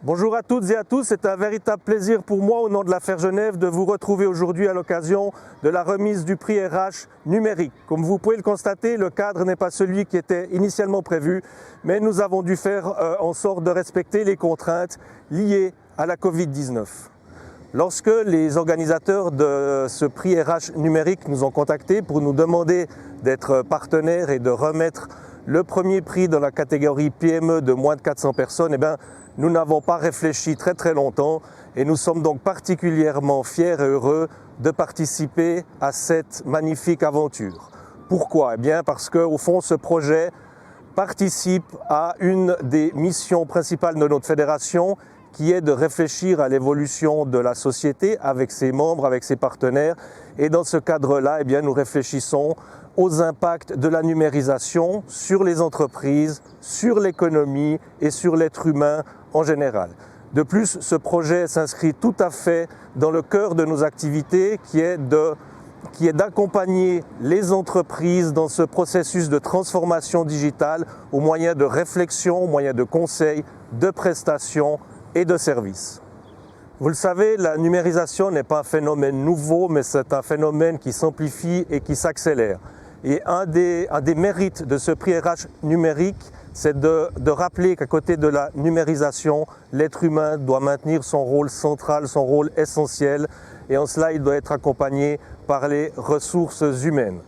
Bonjour à toutes et à tous, c'est un véritable plaisir pour moi au nom de l'Affaire Genève de vous retrouver aujourd'hui à l'occasion de la remise du prix RH numérique. Comme vous pouvez le constater, le cadre n'est pas celui qui était initialement prévu, mais nous avons dû faire en sorte de respecter les contraintes liées à la Covid-19. Lorsque les organisateurs de ce prix RH numérique nous ont contactés pour nous demander d'être partenaires et de remettre le premier prix dans la catégorie PME de moins de 400 personnes, nous n'avons pas réfléchi très longtemps et nous sommes donc particulièrement fiers et heureux de participer à cette magnifique aventure. Pourquoi ? Parce qu'au fond, ce projet participe à une des missions principales de notre fédération qui est de réfléchir à l'évolution de la société avec ses membres, avec ses partenaires. Et dans ce cadre-là, nous réfléchissons aux impacts de la numérisation sur les entreprises, sur l'économie et sur l'être humain en général. De plus, ce projet s'inscrit tout à fait dans le cœur de nos activités qui est d'accompagner les entreprises dans ce processus de transformation digitale au moyen de réflexion, au moyen de conseils, de prestations et de services. Vous le savez, la numérisation n'est pas un phénomène nouveau, mais c'est un phénomène qui s'amplifie et qui s'accélère. Et un des mérites de ce prix RH numérique, c'est de rappeler qu'à côté de la numérisation, l'être humain doit maintenir son rôle central, son rôle essentiel, et en cela, il doit être accompagné par les ressources humaines.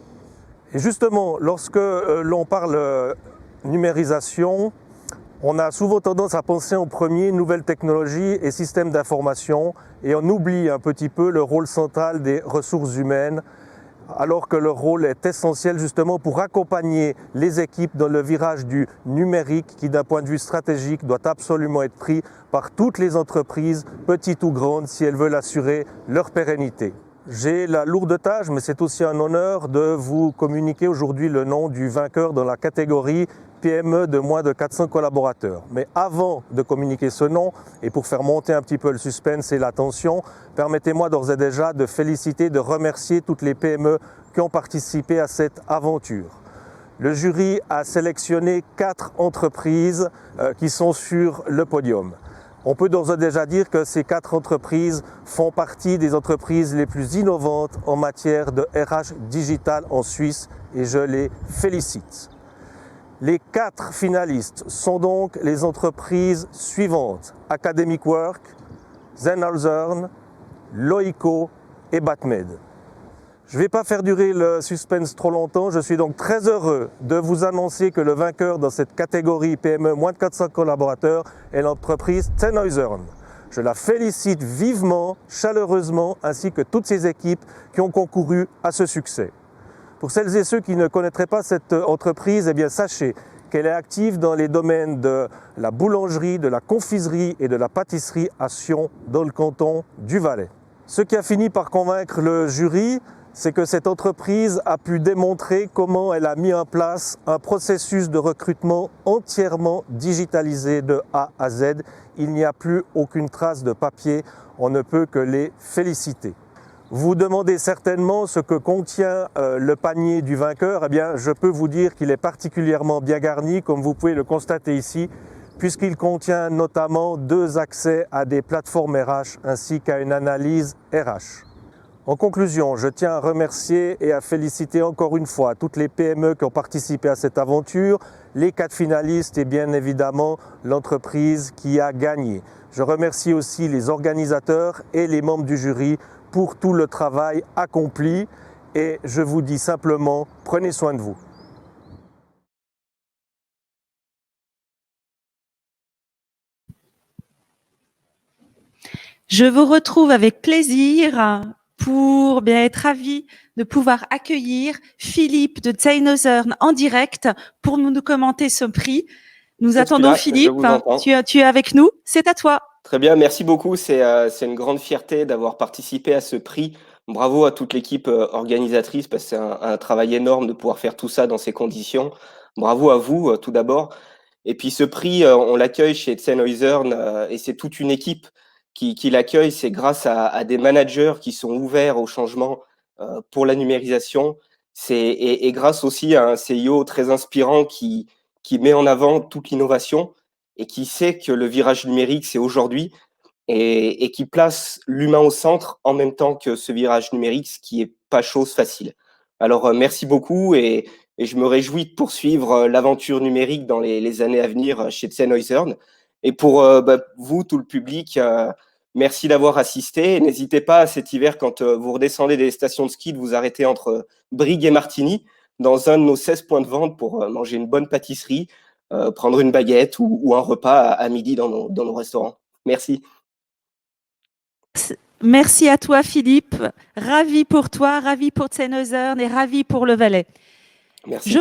Et justement, lorsque l'on parle numérisation, on a souvent tendance à penser en premier nouvelles technologies et systèmes d'information, et on oublie un petit peu le rôle central des ressources humaines, alors que leur rôle est essentiel justement pour accompagner les équipes dans le virage du numérique qui, d'un point de vue stratégique, doit absolument être pris par toutes les entreprises, petites ou grandes, si elles veulent assurer leur pérennité. J'ai la lourde tâche, mais c'est aussi un honneur de vous communiquer aujourd'hui le nom du vainqueur dans la catégorie PME de moins de 400 collaborateurs. Mais avant de communiquer ce nom, et pour faire monter un petit peu le suspense et l'attention, permettez-moi d'ores et déjà de féliciter, de remercier toutes les PME qui ont participé à cette aventure. Le jury a sélectionné 4 entreprises qui sont sur le podium. On peut d'ores et déjà dire que ces 4 entreprises font partie des entreprises les plus innovantes en matière de RH digital en Suisse et je les félicite. Les 4 finalistes sont donc les entreprises suivantes: Academic Work, Sennhauser, Loico et Batmed. Je ne vais pas faire durer le suspense trop longtemps, je suis donc très heureux de vous annoncer que le vainqueur dans cette catégorie PME moins de 400 collaborateurs est l'entreprise Sennhauser. Je la félicite vivement, chaleureusement, ainsi que toutes ses équipes qui ont concouru à ce succès. Pour celles et ceux qui ne connaîtraient pas cette entreprise, sachez qu'elle est active dans les domaines de la boulangerie, de la confiserie et de la pâtisserie à Sion, dans le canton du Valais. Ce qui a fini par convaincre le jury, c'est que cette entreprise a pu démontrer comment elle a mis en place un processus de recrutement entièrement digitalisé de A à Z. Il n'y a plus aucune trace de papier, on ne peut que les féliciter. Vous demandez certainement ce que contient le panier du vainqueur. Je peux vous dire qu'il est particulièrement bien garni, comme vous pouvez le constater ici, puisqu'il contient notamment 2 accès à des plateformes RH ainsi qu'à une analyse RH. En conclusion, je tiens à remercier et à féliciter encore une fois toutes les PME qui ont participé à cette aventure, les 4 finalistes et bien évidemment l'entreprise qui a gagné. Je remercie aussi les organisateurs et les membres du jury pour tout le travail accompli et je vous dis simplement, prenez soin de vous. Je vous retrouve avec plaisir pour bien être ravi de pouvoir accueillir Philippe de Sennhauser en direct pour nous commenter ce prix. Nous attendons Philippe, tu es avec nous, c'est à toi. Très bien, merci beaucoup. C'est une grande fierté d'avoir participé à ce prix. Bravo à toute l'équipe organisatrice parce que c'est un travail énorme de pouvoir faire tout ça dans ces conditions. Bravo à vous tout d'abord. Et puis ce prix, on l'accueille chez Sennhauser et c'est toute une équipe qui l'accueille. C'est grâce à des managers qui sont ouverts au changement pour la numérisation. Et grâce aussi à un CIO très inspirant qui met en avant toute l'innovation. et qui sait que le virage numérique, c'est aujourd'hui, et qui place l'humain au centre en même temps que ce virage numérique, ce qui n'est pas chose facile. Alors, merci beaucoup et je me réjouis de poursuivre l'aventure numérique dans les années à venir chez Sennheiser. Et pour vous, tout le public, merci d'avoir assisté. N'hésitez pas cet hiver, quand vous redescendez des stations de ski, de vous arrêter entre Brigue et Martigny, dans un de nos 16 points de vente pour manger une bonne pâtisserie, prendre une baguette ou un repas à midi dans nos restaurants. Merci. Merci à toi, Philippe. Ravi pour toi, ravi pour Sennheiser et ravi pour le Valais. Merci.